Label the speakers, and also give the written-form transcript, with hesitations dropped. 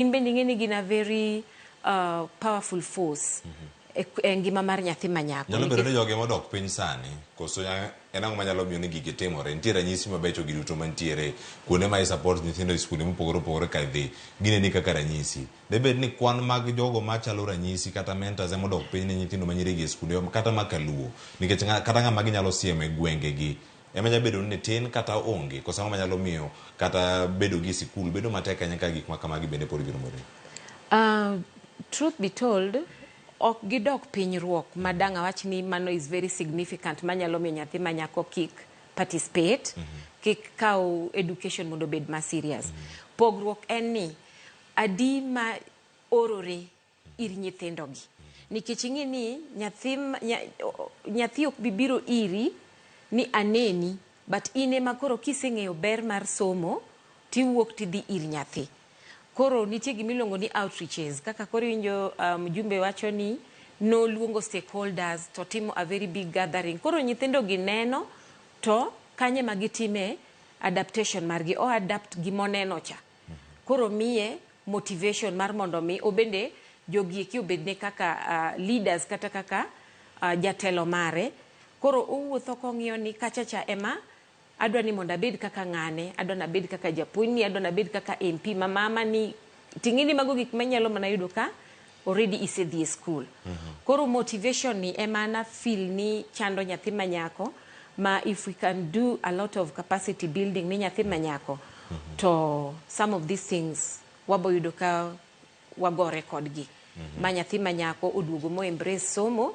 Speaker 1: In bende ng'eni gina very powerful force e ngima mar nyathi manyako.
Speaker 2: Nyalo bedo ni joge modok piny sani koso en ang'o manyalo miyo ni gigi timore. Nitie ranyisi mabecho gi duto mantiere kuonde ma support nyithindo e skunde mopogore opogore ka dhi gineni kaka ranyisi. Debed ni kwan mag jogo machalo ranyisi kata mentors modok piny ne nyithindo manyirigi e skunde kata makaluo nikech kata ng'ama ginyalo siemo e gwenge gi ema nyalo bedo ni tin kata onge koso ang'o manyalo miyo kata bedo gi sikul bedo matek ahinya ka gik ma kamagi bende pod biro more.
Speaker 1: Truth be told, ok gidok pinyruok madang' awach ni mano is very significant manyalo miyo nyathi manyako kik participate, kik kaw education mondo bed ma serious. Pogruok en ni adi ma orore ir nyithindo gi. Nikech ing'e ni nyathi ok bibiro iri ni aneni, but ine makoro kiseng'eyo ber mar somo tiwuok tidhi ir nyathi. Koro nitie gimiluongo ni outreaches kaka koro winjo mjumbe wacho ni no luongo stakeholders to timo a very big gathering. Koro nyithindo gi neno to kanye magitime adaptation margi o adapt gimoneno cha. Koro miye motivation mar mondo mi obende jogieki obedne kaka leaders kata kaka jatelo mare. Koro owuotho kong'iyo ni kachacha ema adwa ni mondo abed kaka ng'ane, adwa na bed kaka japuonjni, adwa na bed kaka MP mama ni tingini mago gik manyalo mana yudo ka already isedhi e school. Koro motivation ni ema na feel ni chando nyathi manyako ma if we can do a lot of capacity building ni nyathi manyako to some of these things wabo yudo ka wagore kodgi. Ma nyathi manyako oduogo mo embrace somo